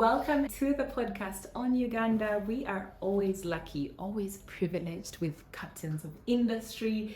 Welcome to the podcast on Uganda. We are always lucky, always privileged with captains of industry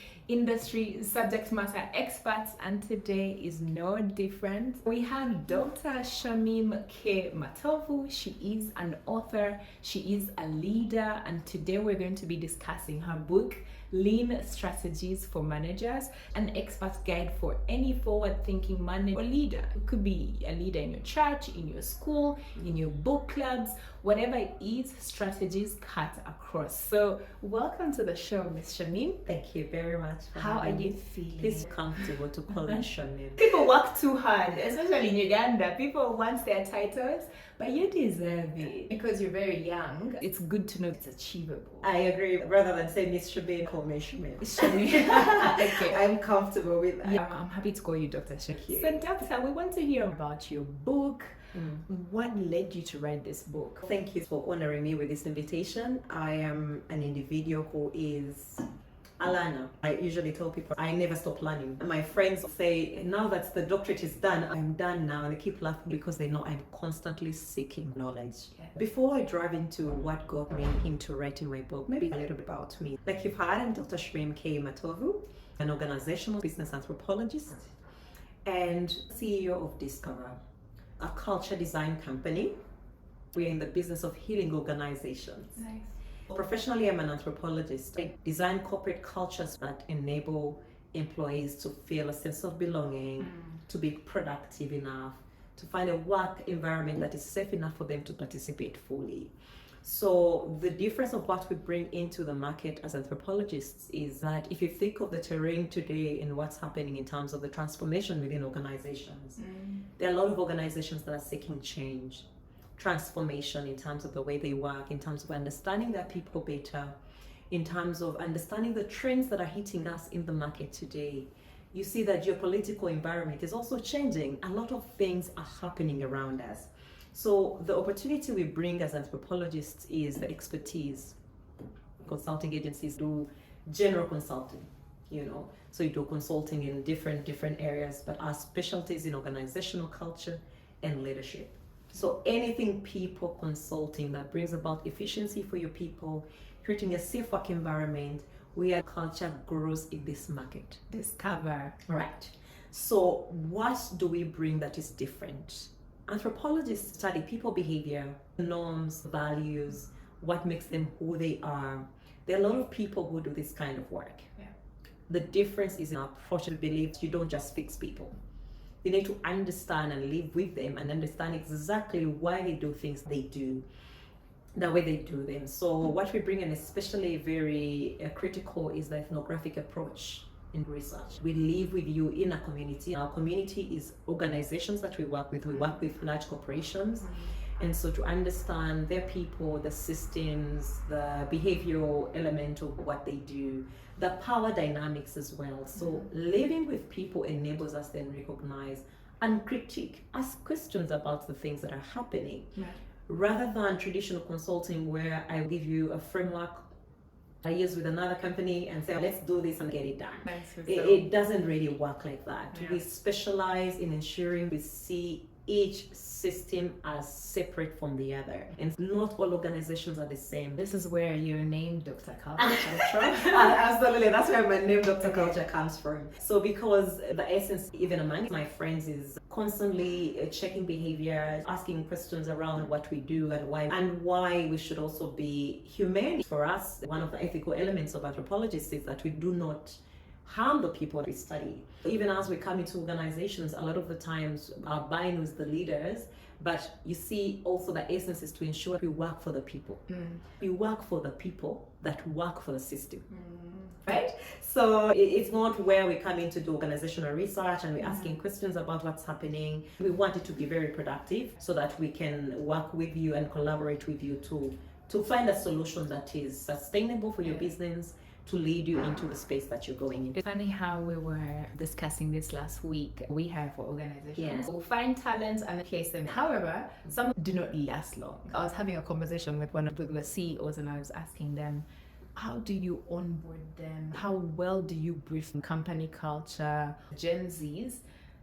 subject matter experts, and today is no different. We have Dr. Shamim K. Matovu. She is an author, she is a leader, and today we're going to be discussing her book, Lean Strategies for Managers, an expert guide for any forward-thinking manager or leader. It could be a leader in your church, in your school, in your book clubs, whatever it is, strategies cut across. So welcome to the show, Ms. Shamim. Thank you very much. How are you feeling? It's comfortable to call me Shamim. People work too hard, especially in Uganda. People want their titles, but you deserve it because you're very young. It's good to know it's achievable. I agree. Rather than say Miss Shamim, call me Shamim. Okay. I'm comfortable with that. Yeah, I'm happy to call you Dr. Shamim. So, Doctor, we want to hear about your book. What led you to write this book? Thank you for honoring me with this invitation. I am an individual who is a learner. I usually tell people I never stop learning. My friends say, now that the doctorate is done, I'm done now. And they keep laughing because they know I'm constantly seeking knowledge. Yeah. Before I dive into what got me into writing my book, maybe a little bit about me. Like you've heard, I'm Dr. Shamim K. Matovu, an organizational business anthropologist and CEO of Discover, a culture design company. We're in the business of healing organizations. Nice. Professionally, I'm an anthropologist. I design corporate cultures that enable employees to feel a sense of belonging, to be productive enough, to find a work environment that is safe enough for them to participate fully. So the difference of what we bring into the market as anthropologists is that if you think of the terrain today and what's happening in terms of the transformation within organizations, there are a lot of organizations that are seeking change, transformation in terms of the way they work, in terms of understanding their people better, in terms of understanding the trends that are hitting us in the market today. You see that geopolitical environment is also changing. A lot of things are happening around us. So the opportunity we bring as anthropologists is the expertise. Consulting agencies do general consulting, so you do consulting in different areas, but our specialties in organizational culture and leadership. So anything people consulting that brings about efficiency for your people, creating a safe work environment where culture grows in this market. Discover. Right. So what do we bring that is different? Anthropologists study people behavior, norms, values, what makes them who they are. There are a lot of people who do this kind of work. Yeah. The difference is in our approach to believe you don't just fix people. You need to understand and live with them and understand exactly why they do things they do, the way they do them. So what we bring in, especially very critical, is the ethnographic approach in research. We live with you in a community. Our community is organizations that we work with. We work with large corporations. And so to understand their people, the systems, the behavioral element of what they do, the power dynamics as well. So living with people enables us then recognize and critique, ask questions about the things that are happening. Right. Rather than traditional consulting where I give you a framework, I use with another company and say, let's do this and get it done. Nice. It doesn't really work like that. Yeah. We specialize in ensuring we see each system as separate from the other, and not all organizations are the same. This is where your name, Dr. Culture, comes from. Absolutely, that's where my name Dr. Culture comes from. So because the essence, even among my friends, is constantly checking behavior, asking questions around what we do and why we should also be humane. For us, one of the ethical elements of anthropologists is that we do not harm the people we study. Even as we come into organizations, a lot of the times our buy-in with the leaders, but you see also the essence is to ensure we work for the people. We work for the people that work for the system. Right? So it's not where we come in to do organizational research and we're asking questions about what's happening. We want it to be very productive so that we can work with you and collaborate with you to find a solution that is sustainable for your business, to lead you into the space that you're going into. It's funny how we were discussing this last week. We have organizations. Yes. We'll find talents and place them. However, some do not last long. I was having a conversation with one of the CEOs and I was asking them, how do you onboard them? How well do you brief company culture? Gen Zs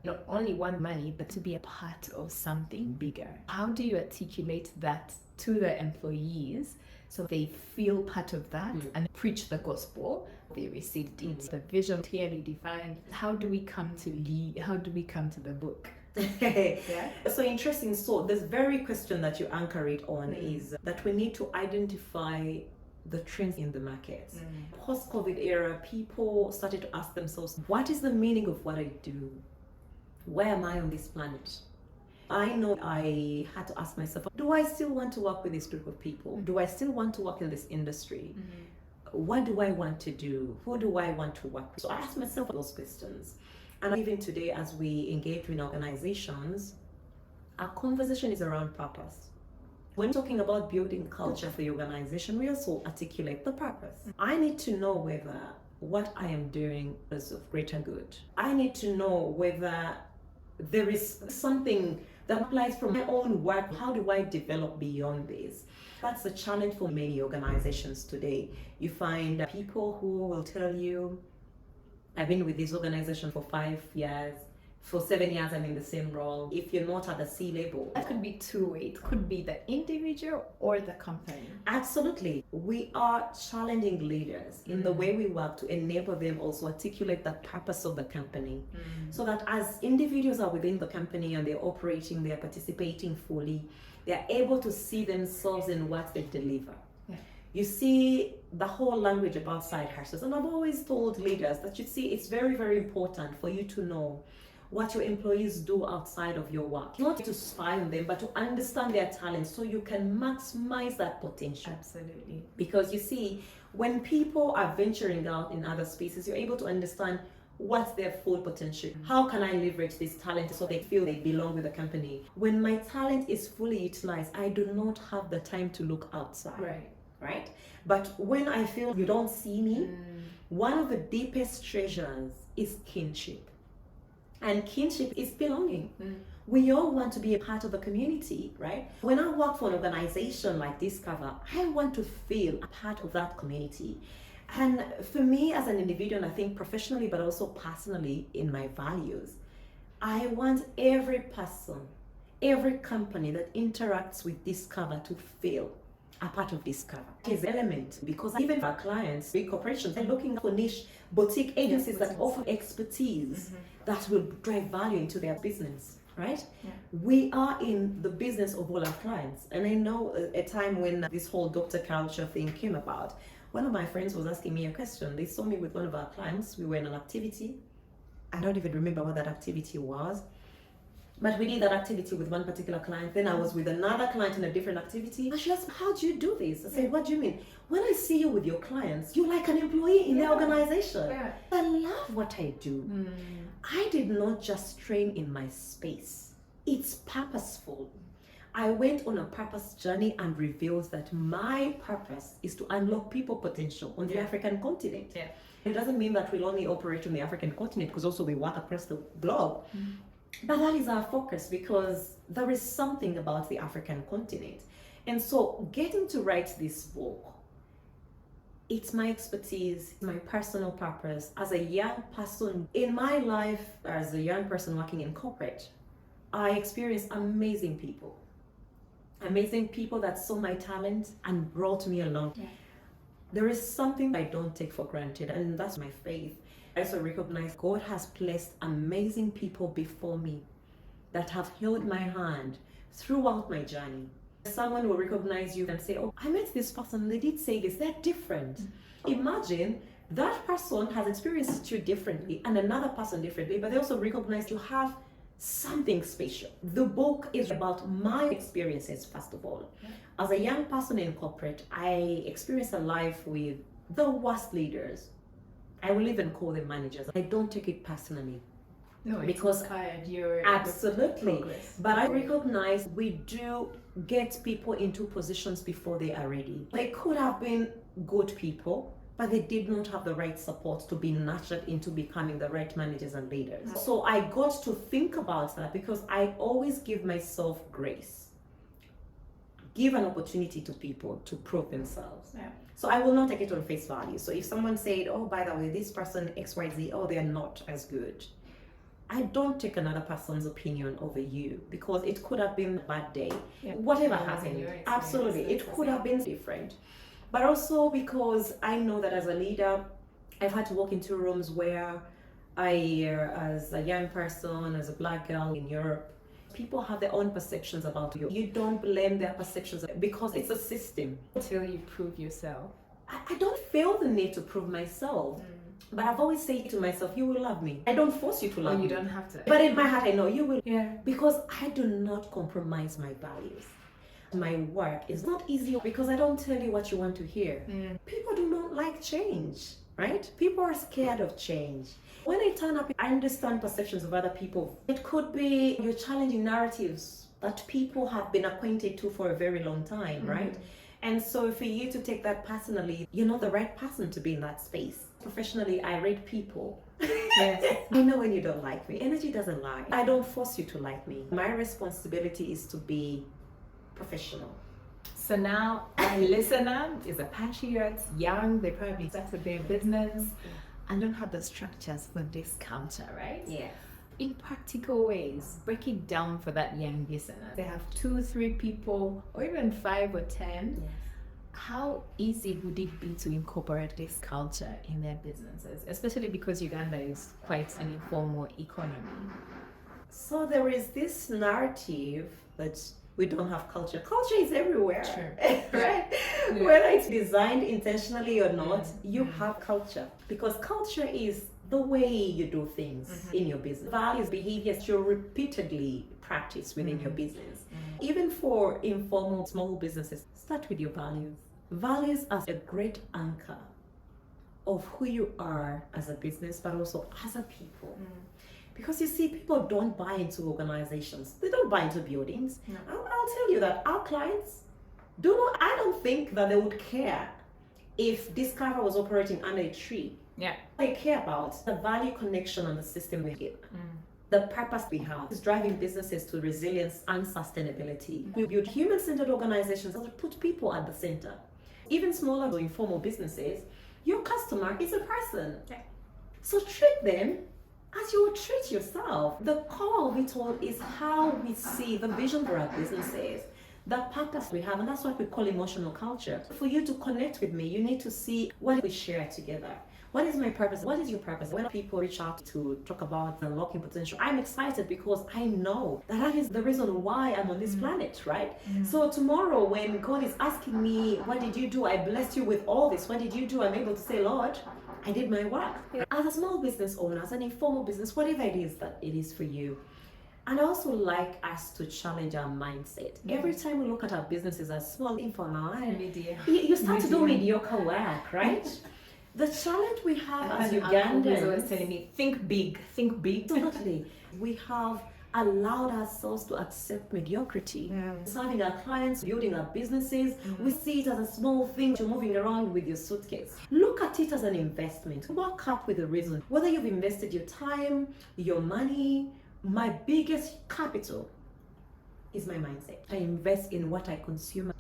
not only want money, but to be a part of something bigger. How do you articulate that to the employees so they feel part of that and preach the gospel? They received it, the vision clearly defined. How do we come to lead? How do we come to the book? Yeah. So interesting. So this very question that you anchor it on is that we need to identify the trends in the markets. Post-COVID era, people started to ask themselves, what is the meaning of what I do? Where am I on this planet? I know I had to ask myself, do I still want to work with this group of people? Do I still want to work in this industry? What do I want to do? Who do I want to work with? So I asked myself those questions. And even today, as we engage with organizations, our conversation is around purpose. When talking about building culture for the organization, we also articulate the purpose. I need to know whether what I am doing is of greater good. I need to know whether there is something that applies from my own work. How do I develop beyond this? That's the challenge for many organizations today. You find people who will tell you, I've been with this organization for 5 years, for 7 years I'm in the same role. If you're not at the C level, That could be two ways. It could be the individual or the company. absolutely. We are challenging leaders in the way we work to enable them also articulate the purpose of the company. So that as individuals are within the company and they're operating, they're participating fully, they're able to see themselves in what they deliver. You see the whole language about side hustles. And I've always told leaders that you see it's very, very important for you to know what your employees do outside of your work. Not to spy on them, but to understand their talents so you can maximize that potential. Absolutely. Because you see, when people are venturing out in other spaces, you're able to understand what's their full potential. How can I leverage this talent so they feel they belong with the company? When my talent is fully utilized, I do not have the time to look outside. Right? But when I feel you don't see me, one of the deepest treasures is kinship. And kinship is belonging. We all want to be a part of a community, right? When I work for an organization like Discover, I want to feel a part of that community. And for me as an individual, I think professionally, but also personally in my values, I want every person, every company that interacts with Discover to feel a part of Discover. It is an element because even our clients, big corporations, they're looking for niche boutique agencies that offer expertise that will drive value into their business, right? We are in the business of all our clients. And I know a time when this whole doctor culture thing came about, one of my friends was asking me a question. They saw me with one of our clients. We were in an activity. I don't even remember what that activity was. But we did that activity with one particular client. Then I was with another client in a different activity. And she asked, how do you do this? I said, what do you mean? When I see you with your clients, you're like an employee in the organization. I love what I do. I did not just train in my space. It's purposeful. I went on a purpose journey and reveals that my purpose is to unlock people potential on the African continent. It doesn't mean that we'll only operate on the African continent because also we work across the globe. But that is our focus because there is something about the African continent. And so getting to write this book, it's my expertise, my personal purpose. As a young person in my life, as a young person working in corporate, I experienced amazing people that saw my talent and brought me along. There is something I don't take for granted, and that's my faith. I also recognize God has placed amazing people before me that have held my hand throughout my journey. Someone will recognize you and say, oh, I met this person, they did say this, they're different. Imagine that person has experienced you differently and another person differently, but they also recognize you have something special. The book is about my experiences, first of all. As a young person in corporate, I experienced a life with the worst leaders. I will even call them managers. I don't take it personally. No, because you're absolutely. But I recognize we do get people into positions before they are ready. They could have been good people, but they did not have the right support to be nurtured into becoming the right managers and leaders. So I got to think about that because I always give myself grace. Give an opportunity to people to prove themselves. So I will not take it on face value. So if someone said, oh, by the way, this person XYZ, oh, they're not as good, I don't take another person's opinion over you because it could have been a bad day. Yeah. Whatever It wasn't happened, your experience, absolutely, that's it the could have been different. But also because I know that as a leader, I've had to walk into rooms where as a young person, as a black girl in Europe, people have their own perceptions about you. You don't blame their perceptions because it's a system. Until you prove yourself. I don't feel the need to prove myself. But I've always said to myself, you will love me. I don't force you to love Or me. you don't have to. But in my heart, I know you will. Yeah. Because I do not compromise my values. My work is not easy because I don't tell you what you want to hear. People do not like change, right? People are scared of change. When I turn up, I understand perceptions of other people. It could be you're challenging narratives that people have been acquainted to for a very long time, right? And so for you to take that personally, you're not the right person to be in that space. Professionally, I read people. Yes. I know when you don't like me. Energy doesn't lie. I don't force you to like me. My responsibility is to be professional. So now our listener is a patriot, young, they probably started their business and don't have the structures for this counter, right? Yeah. In practical ways, break it down for that young listener. They have 2-3 people or even 5 or 10. Yes. How easy would it be to incorporate this culture in their businesses, especially because Uganda is quite an informal economy? So there is this narrative that we don't have culture. Culture is everywhere, right? Yeah. Whether it's designed intentionally or not, you have culture. Because culture is the way you do things in your business. Values, behaviors you repeatedly practice within your business. Even for informal small businesses, start with your values. Values are a great anchor of who you are as a business, but also as a people. Because you see, people don't buy into organizations. They don't buy into buildings. No. I'll tell you that our clients I don't think that they would care if Discover was operating under a tree. Yeah. They care about the value connection and the system we give. The purpose we have is driving businesses to resilience and sustainability. We build human-centered organizations that put people at the center. Even smaller or informal businesses, your customer is a person. Yeah. So treat them as you would treat yourself. The core of it all is how we see the vision for our businesses, the purpose we have, and that's what we call emotional culture. For you to connect with me, you need to see what we share together. What is my purpose? What is your purpose? When people reach out to talk about unlocking potential, I'm excited because I know that is the reason why I'm on this planet, right? So tomorrow when God is asking me, what did you do? I blessed you with all this. What did you do? I'm able to say, Lord, I did my work. As a small business owner, as an informal business, whatever it is that it is for you. And I also like us to challenge our mindset. Every time we look at our businesses as small, informal, you start to do mediocre work, right? The challenge we have as Ugandans is always telling me, think big, think big. Absolutely. We have allowed ourselves to accept mediocrity. Serving our clients, building our businesses, we see it as a small thing. You're moving around with your suitcase. Look at it as an investment. Work up with a reason. Whether you've invested your time, your money, my biggest capital is my mindset. I invest in what I consume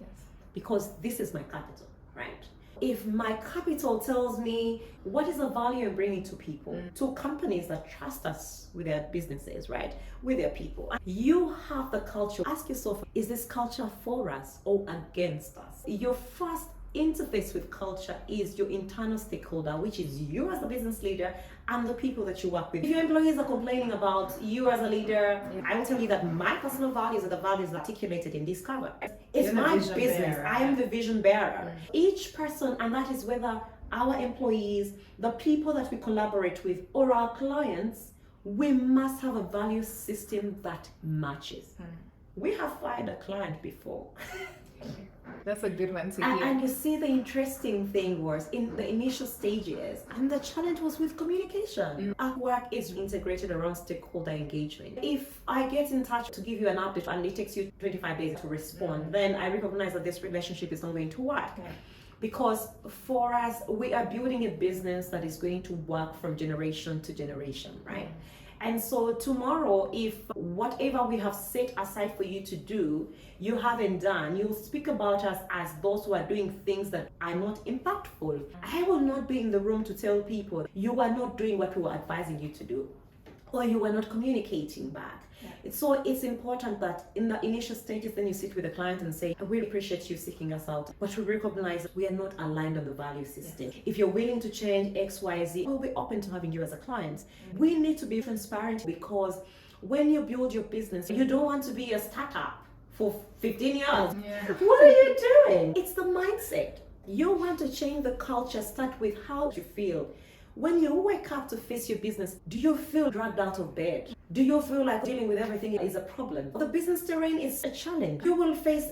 because this is my capital, right? If my capital tells me what is the value I'm bringing to people, to companies that trust us with their businesses, right? With their people. You have the culture. Ask yourself, is this culture for us or against us? Your first interface with culture is your internal stakeholder, which is you as a business leader and the people that you work with. If your employees are complaining about you as a leader, I will tell you that my personal values are the values articulated in Discover. It's my business. I am the vision bearer. Each person, and that is whether our employees, the people that we collaborate with, or our clients, we must have a value system that matches. We have fired a client before. That's a good one to hear. And you see, the interesting thing was in the initial stages, and the challenge was with communication. Our work is integrated around stakeholder engagement. If I get in touch to give you an update and it takes you 25 days to respond, then I recognize that this relationship is not going to work. Because for us, we are building a business that is going to work from generation to generation, right? And so tomorrow, if whatever we have set aside for you to do, you haven't done, you'll speak about us as those who are doing things that are not impactful. I will not be in the room to tell people you are not doing what we were advising you to do. or you were not communicating back. So it's important that in the initial stages, then you sit with the client and say, I really appreciate you seeking us out, but we recognize that we are not aligned on the value system. If you're willing to change X, Y, Z, we'll be open to having you as a client. We need to be transparent, because when you build your business, you don't want to be a startup for 15 years. What are you doing? It's the mindset. You want to change the culture. Start with how you feel. When you wake up to face your business, do you feel dragged out of bed? Do you feel like dealing with everything is a problem? The business terrain is a challenge. You will face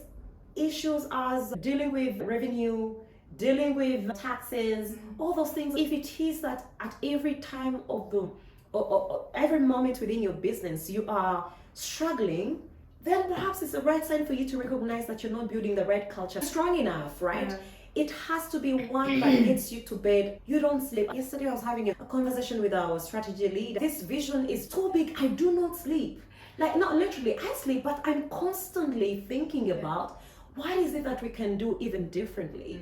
issues as dealing with revenue, dealing with taxes, all those things. If it is that at every time of the or every moment within your business you are struggling, then perhaps it's the right sign for you to recognize that you're not building the right culture strong enough, right? It has to be one that gets you to bed. You don't sleep. Yesterday I was having a conversation with our strategy lead. This vision is too big. I do not sleep. Like, not literally, I sleep, but I'm constantly thinking about what is it that we can do even differently.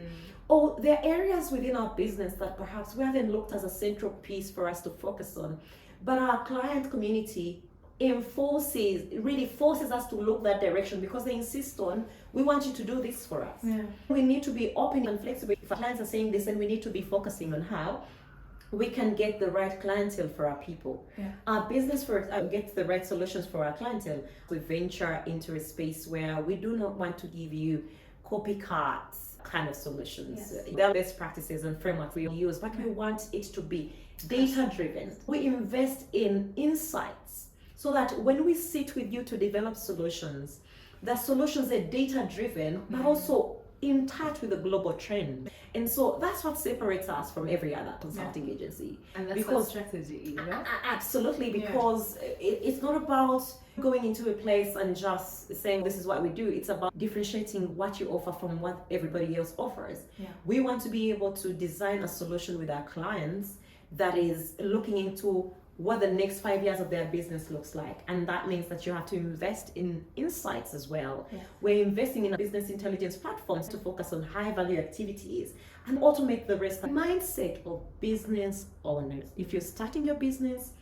Or there are areas within our business that perhaps we haven't looked as a central piece for us to focus on, but our client community really forces us to look that direction, because they insist on, we want you to do this for us. We need to be open and flexible. If our clients are saying this, then we need to be focusing on how we can get the right clientele for our people. Our business gets the right solutions for our clientele. We venture into a space where we do not want to give you copycats kind of solutions. There are best practices and frameworks we use, but we want it to be data driven. We invest in insights, so that when we sit with you to develop solutions, the solutions are data driven, but also in touch with the global trend. And so that's what separates us from every other consulting agency. And that's the strategy, you know? Absolutely, because it's not about going into a place and just saying this is what we do. It's about differentiating what you offer from what everybody else offers. We want to be able to design a solution with our clients that is looking into what the next 5 years of their business looks like. And that means that you have to invest in insights as well. We're investing in business intelligence platforms to focus on high value activities and automate the rest. The mindset of business owners. If you're starting your business,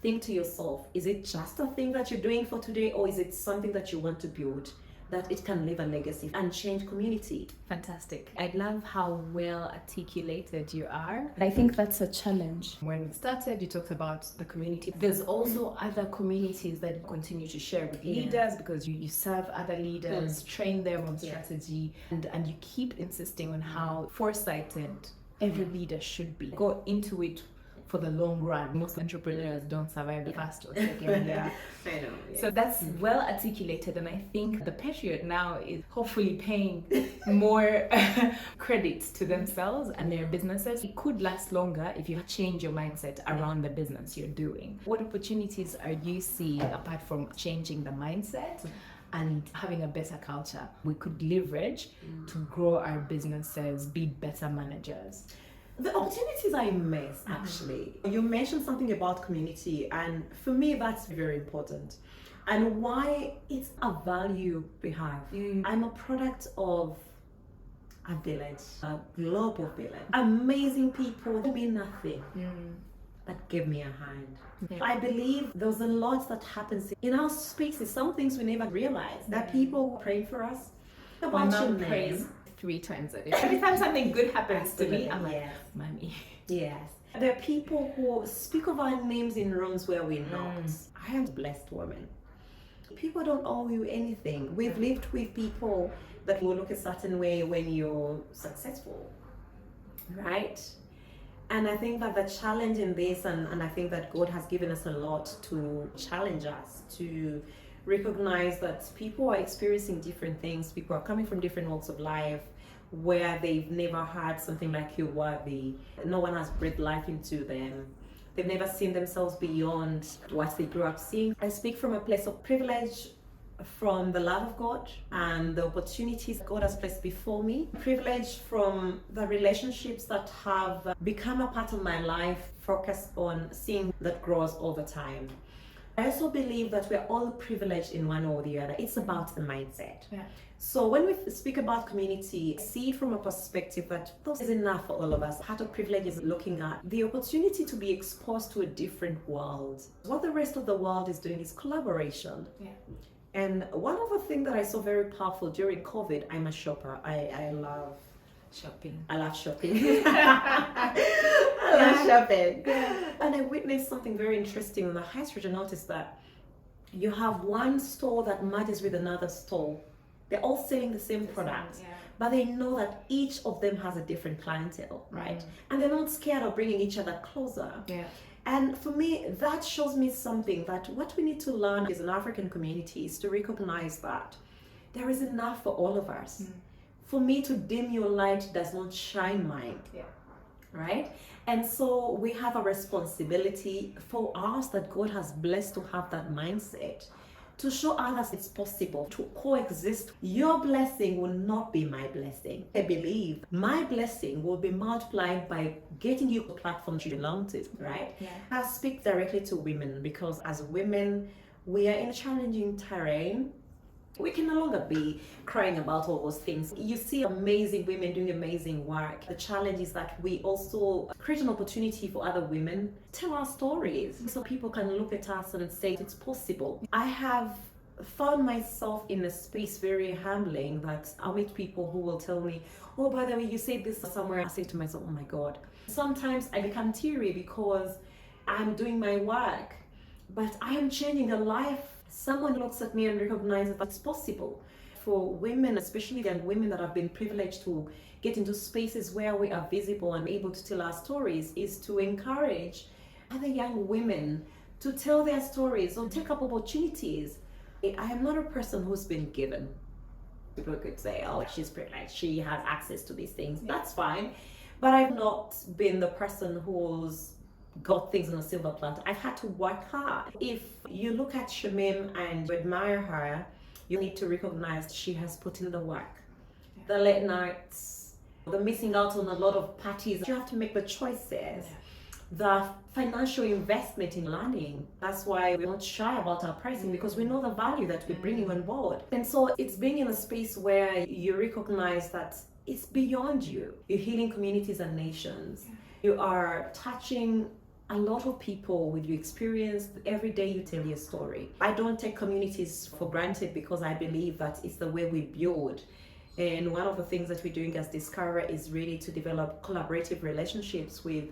think to yourself, is it just a thing that you're doing for today, or is it something that you want to build, that it can leave a legacy and change community? Fantastic. I love how well articulated you are. I think that's a challenge. When we started, you talked about the community. There's also other communities that continue to share with leaders, because you serve other leaders, train them on strategy, and you keep insisting on how foresighted every leader should be. Go into it for the long run. Most entrepreneurs don't survive the first or second year. I know. So that's well articulated, and I think the period now is hopefully paying more credit to themselves and their businesses. It could last longer if you change your mindset around the business you're doing. What opportunities are you seeing, apart from changing the mindset and having a better culture, we could leverage to grow our businesses, be better managers? The opportunities are immense, actually. You mentioned something about community, and for me, that's very important. And why it's a value we have. I'm a product of a village, a global village. Amazing people who mean nothing, but give me a hand. I believe there's a lot that happens in our spaces, some things we never realize, that people pray for us. About your name. 3 times a day. Every time something good happens to me, I'm like, Mommy. Yes. There are people who speak of our names in rooms where we're not. I am a blessed woman. People don't owe you anything. We've lived with people that will look a certain way when you're successful, right? And I think that the challenge in this, and I think that God has given us a lot to challenge us to recognize that people are experiencing different things. People are coming from different walks of life where they've never had something like you're worthy. No one has breathed life into them. They've never seen themselves beyond what they grew up seeing. I speak from a place of privilege, from the love of God and the opportunities God has placed before me. Privilege from the relationships that have become a part of my life, focused on seeing that grows over time. I also believe that we're all privileged in one or the other. It's about the mindset. So when we speak about community, see it from a perspective that this is enough for all of us. Part of privilege is looking at the opportunity to be exposed to a different world. What the rest of the world is doing is collaboration. Yeah. And one of the things that I saw very powerful during COVID, I'm a shopper. I love Shopping. I love shopping. I love shopping. Yeah. And I witnessed something very interesting on the high street. I noticed that you have one store that merges with another store. They're all selling the same products, but they know that each of them has a different clientele, right? And they're not scared of bringing each other closer. Yeah. And for me, that shows me something that what we need to learn as an African community is to recognize that there is enough for all of us. For me to dim your light does not shine mine. Yeah. Right? And so we have a responsibility for us that God has blessed to have that mindset, to show others it's possible to coexist. Your blessing will not be my blessing. I believe my blessing will be multiplied by getting you a platform you belong to, right? Yeah. I speak directly to women because as women, we are in challenging terrain. We can no longer be crying about all those things. You see amazing women doing amazing work. The challenge is that we also create an opportunity for other women to tell our stories so people can look at us and say it's possible. I have found myself in a space very humbling that I'll meet people who will tell me, oh, by the way, you said this somewhere. I say to myself, oh my God. Sometimes I become teary because I'm doing my work, but I am changing a life. Someone looks at me and recognizes that it's possible. For women, especially young women that have been privileged to get into spaces where we are visible and able to tell our stories, is to encourage other young women to tell their stories or take up opportunities. I am not a person who's been given. People could say, oh, she's privileged, she has access to these things. That's fine. But I've not been the person who's got things on a silver platter. I've had to work hard. If you look at Shamim and you admire her, you need to recognize she has put in the work. The late nights, the missing out on a lot of parties. You have to make the choices. The financial investment in learning. That's why we don't shy about our pricing, because we know the value that we're bringing on board. And so it's being in a space where you recognize that it's beyond you. You're healing communities and nations. You are touching a lot of people with your experience. Every day you tell your story. I don't take communities for granted because I believe that it's the way we build. And one of the things that we're doing as Discover is really to develop collaborative relationships with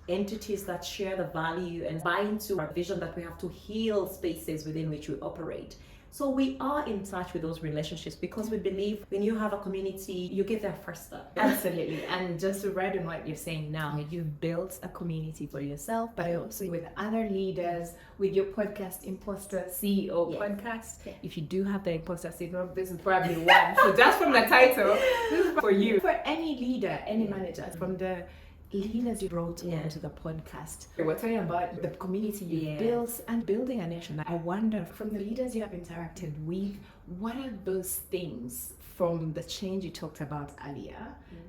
entities that share the value and buy into our vision that we have to heal spaces within which we operate. So we are in touch with those relationships because we believe when you have a community, you get there faster. Absolutely. And just to write on what you're saying now, you've built a community for yourself, but also with other leaders, with your podcast, Imposter CEO podcast. Yeah. If you do have the imposter syndrome, this is probably one. So just from the title, this is for you. For any leader, any manager, from the leaders you brought onto the podcast. We're talking about the community you built and building a nation. I wonder, from the leaders you have interacted with, what are those things from the change you talked about earlier?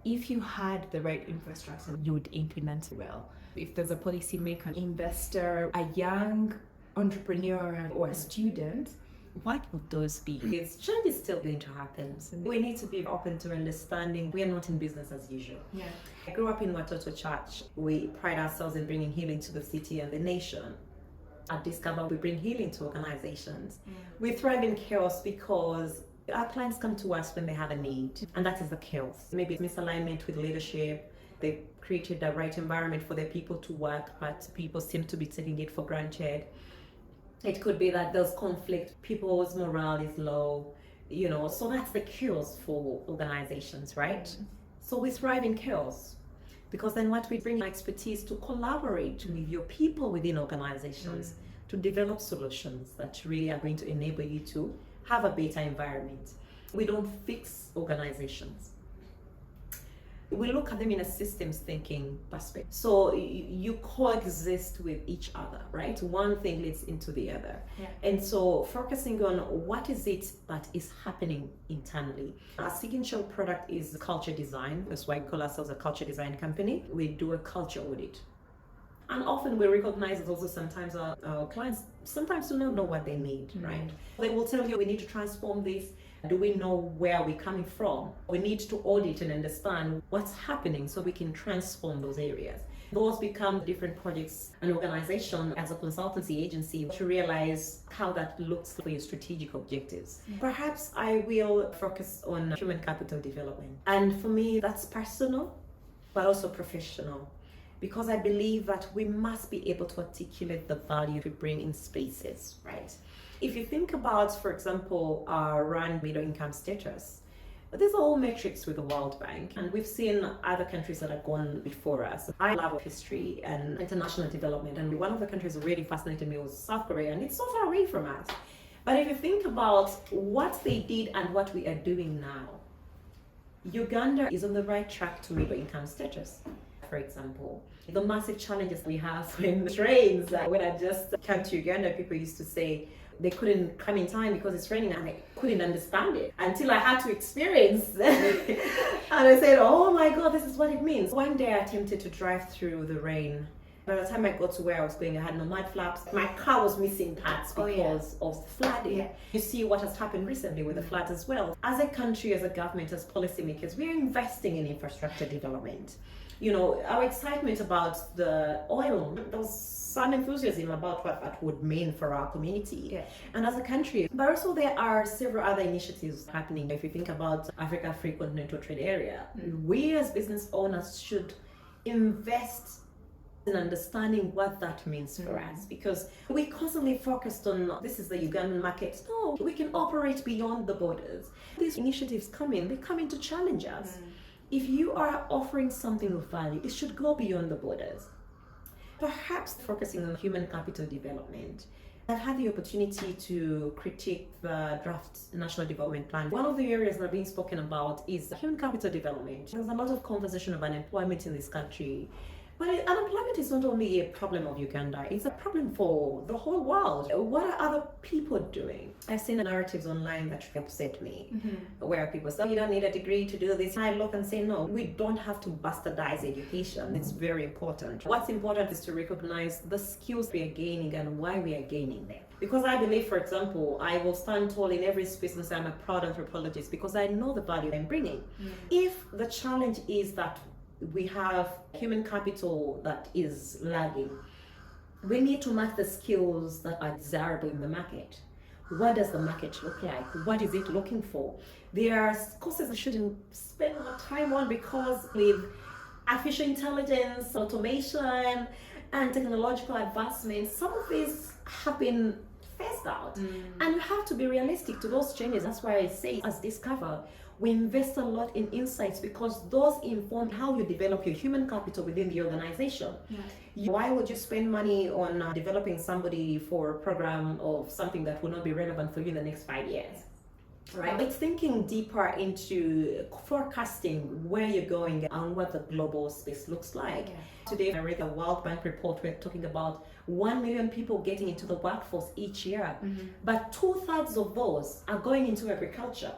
If you had the right infrastructure, you would implement it well. If there's a policymaker, an investor, a young entrepreneur or a student, what would those be? Because change is still going to happen. We need to be open to understanding we are not in business as usual. Yeah. I grew up in Watoto Church. We pride ourselves in bringing healing to the city and the nation. At Discover, we bring healing to organizations. We thrive in chaos because our clients come to us when they have a need, and that is the chaos. Maybe it's misalignment with leadership. They created the right environment for their people to work, but people seem to be taking it for granted. It could be that there's conflict, people's morale is low, so that's the chaos for organizations, right? So we thrive in chaos because then what we bring expertise to collaborate with your people within organizations to develop solutions that really are going to enable you to have a better environment. We don't fix organizations. We look at them in a systems thinking perspective. So you coexist with each other, right? One thing leads into the other. Yeah. And so focusing on what is it that is happening internally. Our signature product is culture design. That's why we call ourselves a culture design company. We do a culture audit. And often we recognize that also sometimes our clients sometimes do not know what they need, right? They will tell you we need to transform this. Do we know where we're coming from? We need to audit and understand what's happening so we can transform those areas. Those become different projects and organization as a consultancy agency to realize how that looks for your strategic objectives. Perhaps I will focus on human capital development. And for me, that's personal, but also professional. Because I believe that we must be able to articulate the value we bring in spaces, right? If you think about, for example, our RAN middle income status, these are all metrics with the World Bank, and we've seen other countries that have gone before us. I love history and international development, and one of the countries that really fascinated me was South Korea, and it's so far away from us. But if you think about what they did and what we are doing now, Uganda is on the right track to middle income status. For example, the massive challenges we have in trains. When I just came to Uganda, people used to say they couldn't come in time because it's raining, and I couldn't understand it until I had to experience. And I said, oh my God, this is what it means. One day I attempted to drive through the rain. By the time I got to where I was going, I had no mud flaps. My car was missing parts because of the flooding. Yeah. You see what has happened recently with the floods as well. As a country, as a government, as policymakers, we are investing in infrastructure development. You know, our excitement about the oil, there was some enthusiasm about what that would mean for our community. Yeah. And as a country, but also there are several other initiatives happening. If you think about Africa Free Continental Trade Area, we as business owners should invest in understanding what that means for us, because we constantly focused on this is the Ugandan market. No, we can operate beyond the borders. These initiatives they come in to challenge us. If you are offering something of value, it should go beyond the borders. Perhaps focusing on human capital development. I've had the opportunity to critique the draft National Development Plan. One of the areas that are being spoken about is human capital development. There's a lot of conversation about unemployment in this country. But unemployment is not only a problem of Uganda, it's a problem for the whole world. What are other people doing? I've seen narratives online that really upset me, where people say, you don't need a degree to do this. I look and say, no, we don't have to bastardize education. It's very important. What's important is to recognize the skills we are gaining and why we are gaining them. Because I believe, for example, I will stand tall in every space and say I'm a proud anthropologist because I know the value I'm bringing. If the challenge is that we have human capital that is lagging, we need to match the skills that are desirable in the market. What does the market look like? What is it looking for? There are courses I shouldn't spend more time on because with artificial intelligence, automation, and technological advancements, some of these have been phased out. And you have to be realistic to those changes. That's why I say, as Discover, we invest a lot in insights because those inform how you develop your human capital within the organization. Why would you spend money on developing somebody for a program of something that will not be relevant for you in the next 5 years? Right? It's thinking deeper into forecasting where you're going and what the global space looks like. Today, I read a World Bank report. We're talking about 1 million people getting into the workforce each year, but 2/3 of those are going into agriculture.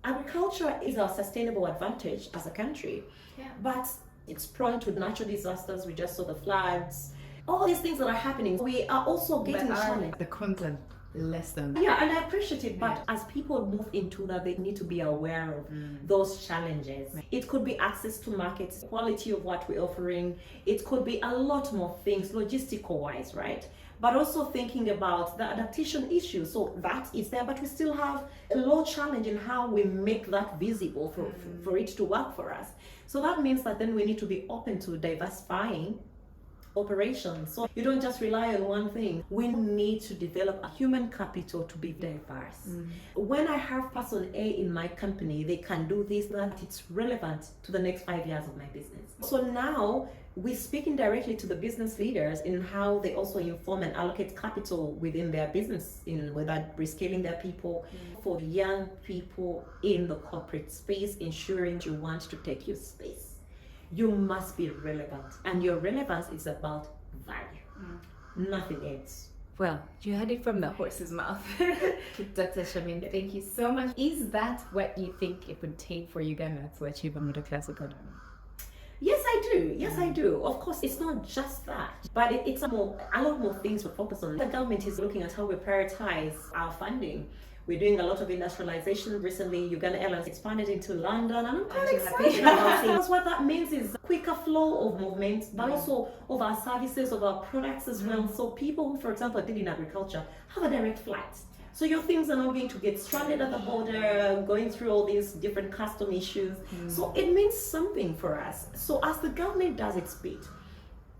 Agriculture is our sustainable advantage as a country, but it's prone to natural disasters. We just saw the floods, all these things that are happening. We are also getting challenged. The content less than. Yeah, and I appreciate it, but as people move into that, they need to be aware of those challenges. It could be access to markets, quality of what we're offering. It could be a lot more things, logistical wise, right? But also thinking about the adaptation issue. So that is there, but we still have a low challenge in how we make that visible for it to work for us. So that means that then we need to be open to diversifying operations. So you don't just rely on one thing. We need to develop a human capital to be diverse. When I have person A in my company, they can do this, that it's relevant to the next 5 years of my business. So now we're speaking directly to the business leaders in how they also inform and allocate capital within their business, in whether rescaling their people. For young people in the corporate space, ensuring you want to take your space, you must be relevant, and your relevance is about value, nothing else. Well, you had it from the horse's mouth. Dr. Shamin, thank you so much. Is that what you think it would take for Uganda to achieve a middle class economy? Yes, I do. Yes, I do. Of course, it's not just that, but it's a lot more things to focus on. The government is looking at how we prioritize our funding. We're doing a lot of industrialization recently. Uganda Airlines expanded into London, and I'm quite I'm excited happy. about it. Because what that means is quicker flow of movement, but also of our services, of our products as well. So people who, for example, did in agriculture have a direct flight. So your things are not going to get stranded at the border, going through all these different custom issues. So it means something for us. So as the government does its bit,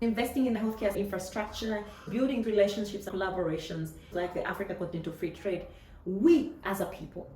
investing in the healthcare infrastructure, building relationships and collaborations like the Africa Continental Free Trade, we as a people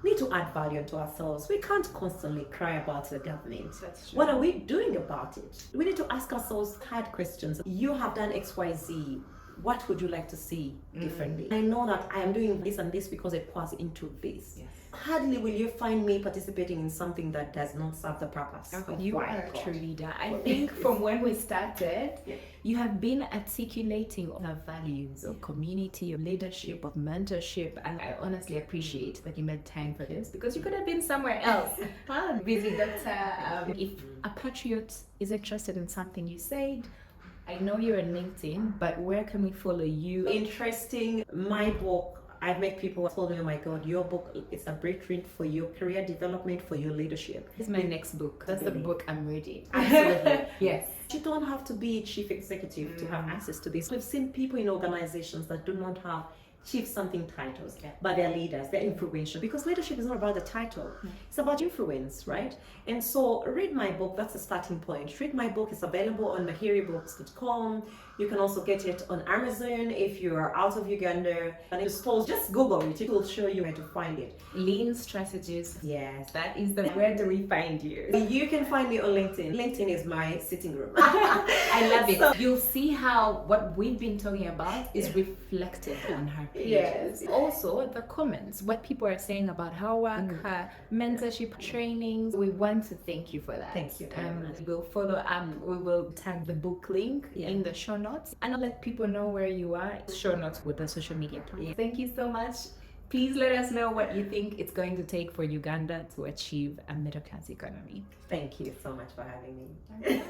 need to add value to ourselves. We can't constantly cry about the government. That's true. What are we doing about it? We need to ask ourselves hard questions. You have done XYZ. What would you like to see differently? I know that I am doing this and this because it pours into this. Yes. Hardly will you find me participating in something that does not serve the purpose. Okay. of You why are a God. true leader. I think from when we started, Yeah. you have been articulating the values of community, of leadership, of mentorship, and I honestly appreciate that you made time for this because you could have been somewhere else. Busy doctor. If a patriot is interested in something you said, I know you're on LinkedIn, but where can we follow you? Interesting. My book, I've met people who told me, oh my God, your book is a blueprint for your career development, for your leadership. This is my next book. That's the Really? book I'm reading. Absolutely. Yes. You don't have to be chief executive to have access to this. We've seen people in organizations that do not have chief something titles, but they're leaders, they're influential, because leadership is not about the title, it's about influence, right? And so read my book, that's the starting point. Read my book, it's available on mahirebooks.com. You can also get it on Amazon if you are out of Uganda. And if suppose, just Google it, it will show you where to find it. Lean strategies. Yes. That is the where do we find you? You can find me on LinkedIn. LinkedIn is my sitting room. I love it. So- You'll see how what we've been talking about is reflected on her pages. Yes. Also, the comments, what people are saying about her work, her mentorship trainings. We want to thank you for that. Thank you very much. We'll follow. We will tag the book link in the show notes, and I'll let people know where you are. Show notes with the social media. Thank you so much. Please let us know what you think it's going to take for Uganda to achieve a middle class economy. Thank you so much for having me.